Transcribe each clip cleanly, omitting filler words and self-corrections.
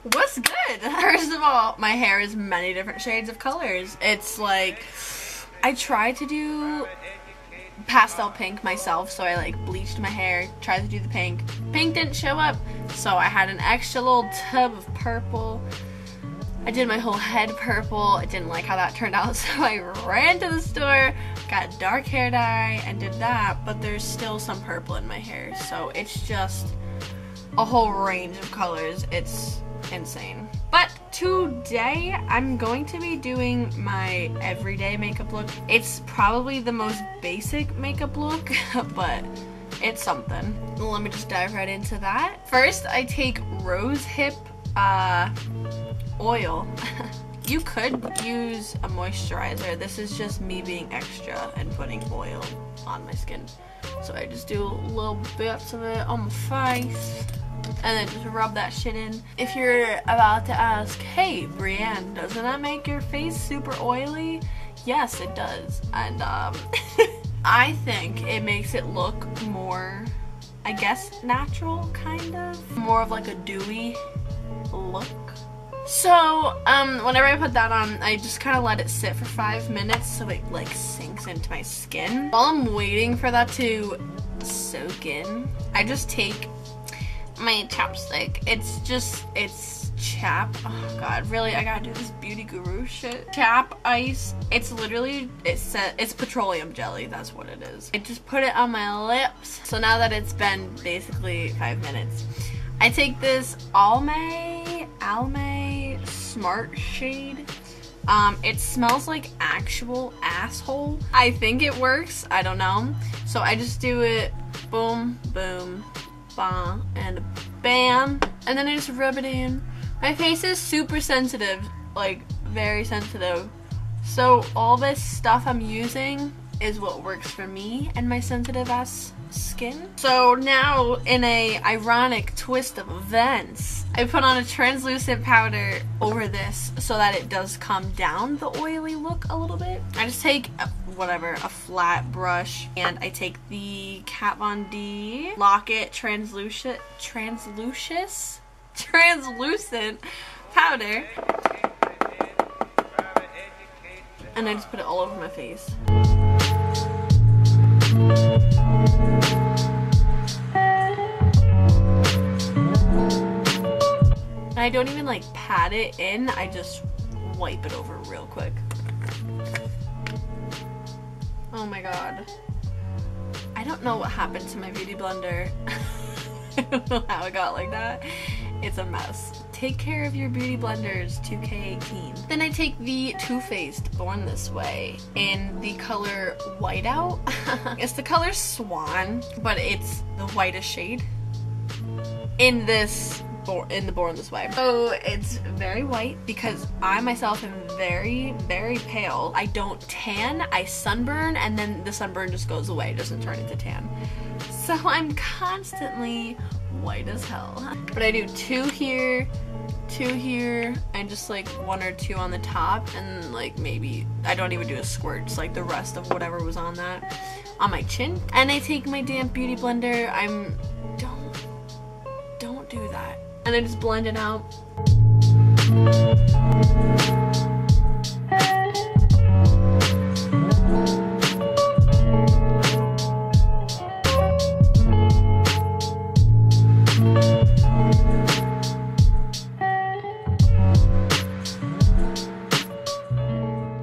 What's good? First of all, my hair is many different shades of colors. It's like, I tried to do pastel pink myself, so I like bleached my hair, tried to do the pink. Pink didn't show up, so I had an extra little tub of purple. I did my whole head purple. I didn't like how that turned out, so I ran to the store, got dark hair dye, and did that, but there's still some purple in my hair, so it's just a whole range of colors. It's insane. But today I'm going to be doing my everyday makeup look. It's probably the most basic makeup look, but it's something. Let me just dive right into that. First, I take rose hip oil. You could use a moisturizer. This is just me being extra and putting oil on my skin. So I just do little bits of it on my face and then just rub that shit in. If you're about to ask, hey Breann, doesn't that make your face super oily? Yes, it does. And I think it makes it look more, I guess, natural, kind of. More of like a dewy look. So, whenever I put that on, I just kind of let it sit for 5 minutes so it like sinks into my skin. While I'm waiting for that to soak in, I just take my chapstick. It's Chap. Oh god, really? I gotta do this beauty guru shit. Chap Ice. It's literally, it's petroleum jelly. That's what it is. I just put it on my lips. So now that it's been basically 5 minutes, I take this Almay Smart Shade. It smells like actual asshole. I think it works. I don't know. So I just do it. Boom, boom, bam, and bam. And then I just rub it in. My face is super sensitive, like very sensitive. So all this stuff I'm using is what works for me and my sensitive ass skin. So now, in a ironic twist of events, I put on a translucent powder over this so that it does calm down the oily look a little bit. I just take a flat brush, and I take the Kat Von D Lock-It translucent powder, and I just put it all over my face. I don't even like pat it in, I just wipe it over real quick. Oh my god. I don't know what happened to my beauty blender. I don't know how it got like that. It's a mess. Take care of your beauty blenders, 2K18. Then I take the Too Faced Born This Way in the color Whiteout. It's the color Swan, but it's the whitest shade in the Born This Way. So it's very white because I myself am very, very pale. I don't tan, I sunburn, and then the sunburn just goes away, doesn't turn into tan. So I'm constantly white as hell. But I do two here, and just like 1 or 2 on the top, and like maybe, I don't even do a squirt, just like the rest of whatever was on that on my chin. And I take my damp beauty blender, don't do that. And I just blend it out.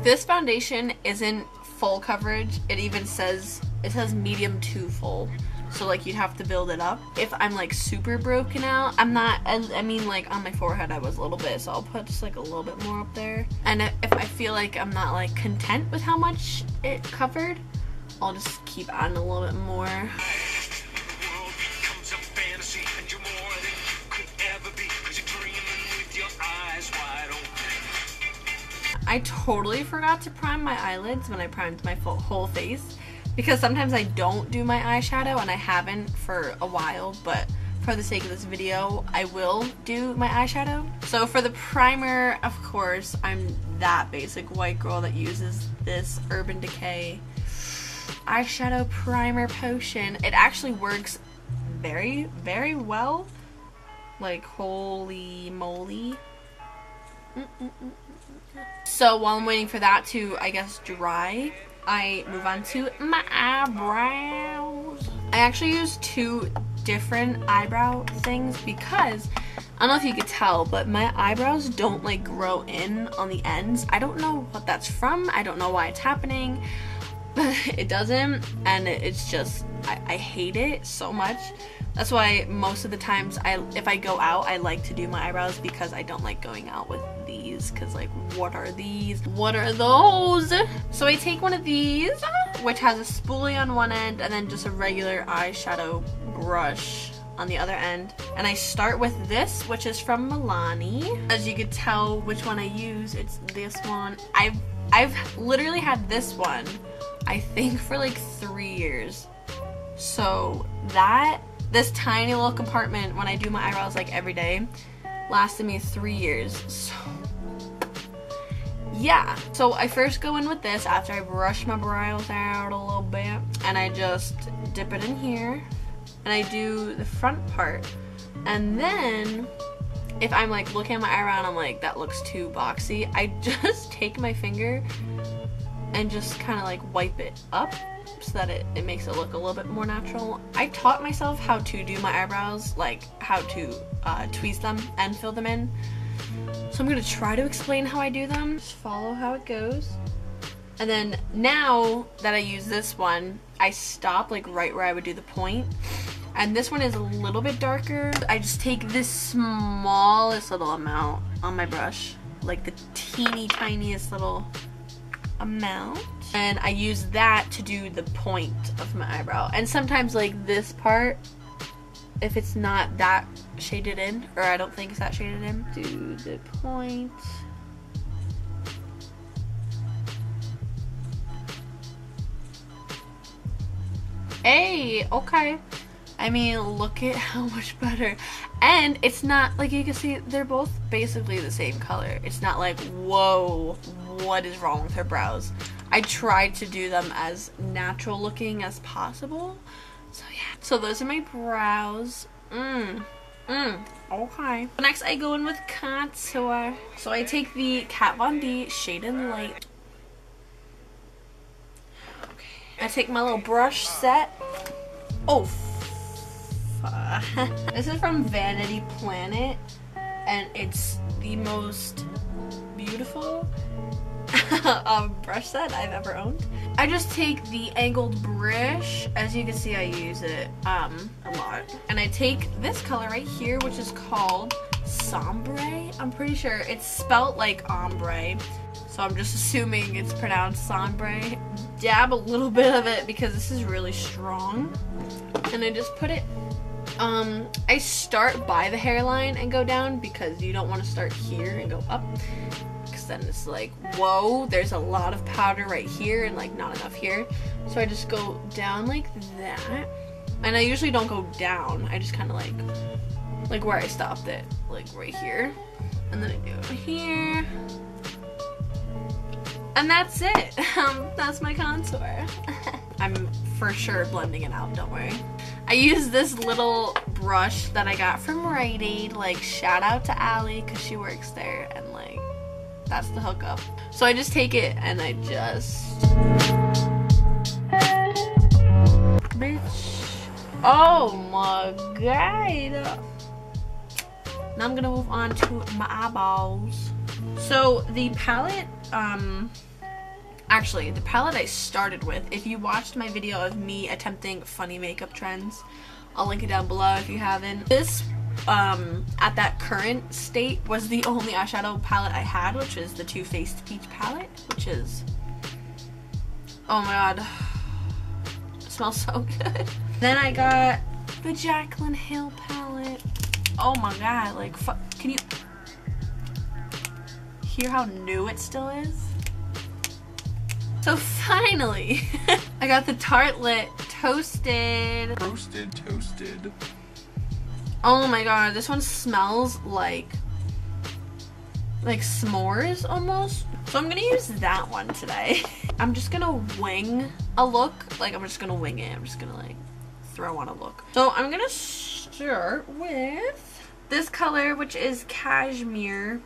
This foundation isn't full coverage. It even says, medium to full. So like you'd have to build it up. If I'm like super broken out, I'm not, I mean like on my forehead I was a little bit, so I'll put just like a little bit more up there. And if I feel like I'm not like content with how much it covered, I'll just keep adding a little bit more. I totally forgot to prime my eyelids when I primed my whole face, because sometimes I don't do my eyeshadow, and I haven't for a while, but for the sake of this video, I will do my eyeshadow. So for the primer, of course, I'm that basic white girl that uses this Urban Decay eyeshadow primer potion. It actually works very, very well. Like, holy moly. So while I'm waiting for that to, I guess, dry, I move on to my eyebrows. I actually use 2 different eyebrow things because I don't know if you could tell, but my eyebrows don't like grow in on the ends. I don't know what that's from. I don't know why it's happening, but it doesn't, and it's just, I hate it so much. That's why most of the times if I go out, I like to do my eyebrows, because I don't like going out with these, because like, what are these? What are those? So I take one of these, which has a spoolie on one end and then just a regular eyeshadow brush on the other end, and I start with this, which is from Milani. As you could tell which one I use, it's this one. I've literally had this one, I think, for like 3 years. So this tiny little compartment, when I do my eyebrows like every day, lasted me 3 years. So yeah, so I first go in with this after I brush my brows out a little bit, and I just dip it in here, and I do the front part, and then if I'm like looking at my eyebrow and I'm like, that looks too boxy, I just take my finger and just kind of like wipe it up so that it makes it look a little bit more natural. I taught myself how to do my eyebrows, like how to tweeze them and fill them in. So I'm gonna try to explain how I do them. Just follow how it goes. And then now that I use this one, I stop like right where I would do the point. And this one is a little bit darker. I just take this smallest little amount on my brush, like the teeny tiniest little amount, and I use that to do the point of my eyebrow. And sometimes like this part, if it's not that shaded in, or I don't think it's that shaded in, do the point. Hey, okay. I mean, look at how much better. And it's not, like you can see, they're both basically the same color. It's not like, whoa, what is wrong with her brows? I tried to do them as natural looking as possible. So yeah. So those are my brows. Okay. Next I go in with contour. So I take the Kat Von D Shade and Light. Okay. I take my little brush set. Oh, this is from Vanity Planet, and it's the most beautiful brush set I've ever owned. I just take the angled brush. As you can see, I use it a lot. And I take this color right here, which is called Sombre. I'm pretty sure it's spelt like ombre, so I'm just assuming it's pronounced Sombre. Dab a little bit of it because this is really strong. And I just put it, I start by the hairline and go down, because you don't want to start here and go up, because then it's like, whoa, there's a lot of powder right here and like not enough here. So I just go down like that, and I usually don't go down, I just kind of like where I stopped it, like right here, and then I do it here, and that's it. That's my contour. I'm for sure blending it out, don't worry. I use this little brush that I got from Rite Aid, like shout out to Allie, because she works there, and like that's the hookup. So I just take it and I just, bitch, oh my god. Now I'm gonna move on to my eyeballs. So the palette, actually, the palette I started with, if you watched my video of me attempting funny makeup trends, I'll link it down below if you haven't. This, at that current state, was the only eyeshadow palette I had, which is the Too Faced Peach palette, which is, oh my god, it smells so good. Then I got the Jaclyn Hill palette. Oh my god, like, can you hear how new it still is? So finally, I got the Tartelette Toasted. Toasted. Oh my god, this one smells like s'mores almost. So I'm gonna use that one today. I'm just gonna wing a look. Like, I'm just gonna wing it. I'm just gonna like throw on a look. So I'm gonna start with this color, which is Cashmere.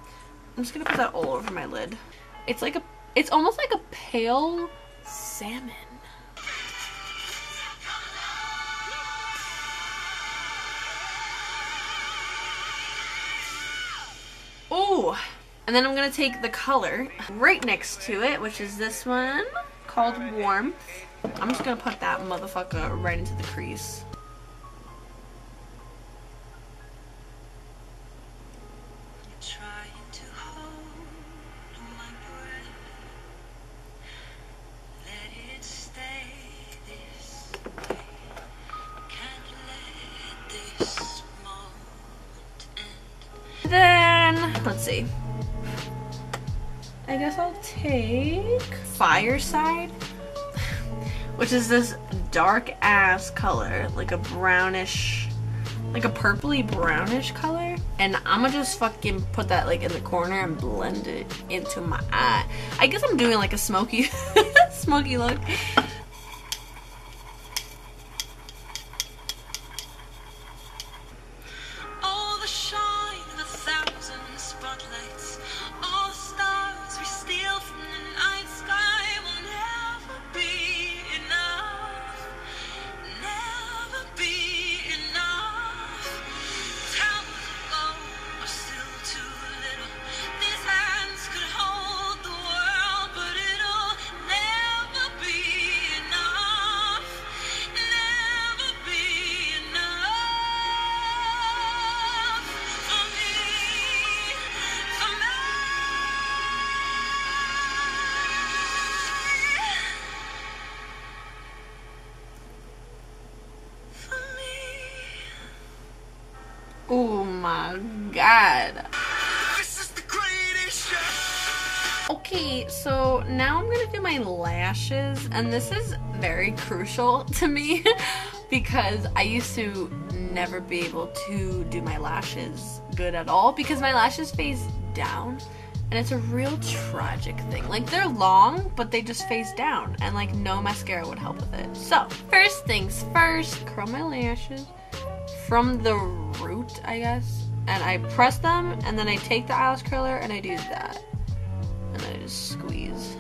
I'm just gonna put that all over my lid. It's like it's almost like a pale salmon. Oh, and then I'm gonna take the color right next to it, which is this one called Warmth. I'm just gonna put that motherfucker right into the crease. Then, let's see. I guess I'll take Fireside, which is this dark ass color, like a brownish, like a purpley brownish color. And I'm gonna just fucking put that like in the corner and blend it into my eye. I guess I'm doing like a smoky, smoky look. Oh my god. This is the greatest show. Okay, so now I'm gonna do my lashes, and this is very crucial to me because I used to never be able to do my lashes good at all because my lashes phase down, and it's a real tragic thing. Like, they're long, but they just phase down, and like no mascara would help with it. So first things first, curl my lashes from the root, I guess, and I press them, and then I take the eyelash curler and I do that, and then I just squeeze.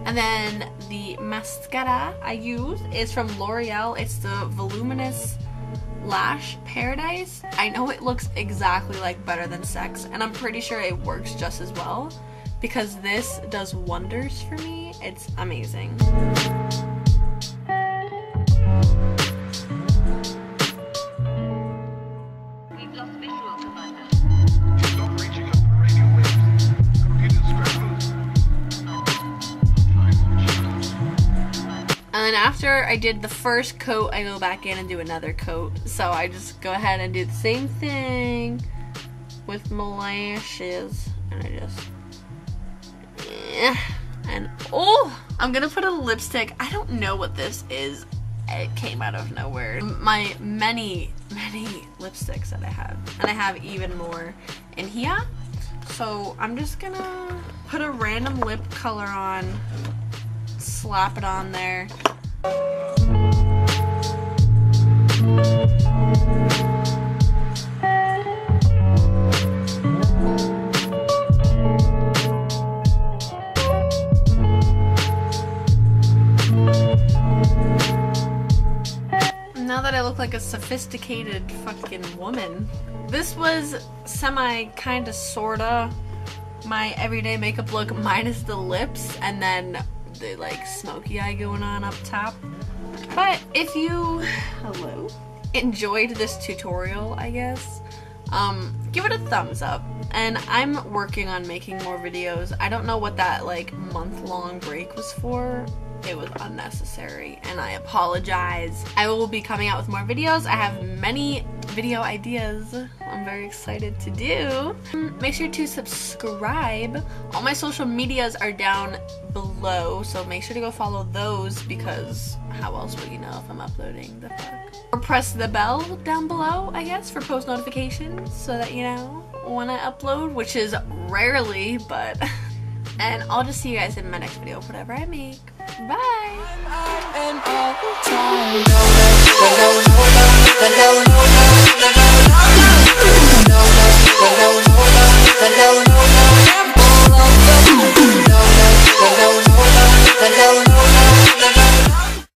And then the mascara I use is from L'Oreal. It's the Voluminous Lash Paradise. I know it looks exactly like Better Than Sex, and I'm pretty sure it works just as well because this does wonders for me. It's amazing. And then after I did the first coat, I go back in and do another coat. So I just go ahead and do the same thing with my lashes. And I just, and oh, I'm gonna put a lipstick. I don't know what this is. It came out of nowhere. My many lipsticks that I have. And I have even more in here. So I'm just gonna put a random lip color on, slap it on there. Now that I look like a sophisticated fucking woman, this was kinda sorta my everyday makeup look minus the lips and then the like smoky eye going on up top. But if you enjoyed this tutorial, I guess, give it a thumbs up. And I'm working on making more videos. I don't know what that like month-long break was for. It was unnecessary, and I apologize. I will be coming out with more videos. I have many video ideas I'm very excited to do. Make sure to subscribe. All my social medias are down below, so make sure to go follow those because how else will you know if I'm uploading the fuck? Or press the bell down below, I guess, for post notifications so that you know when I upload, which is rarely, but and I'll just see you guys in my next video, whatever I make. Bye!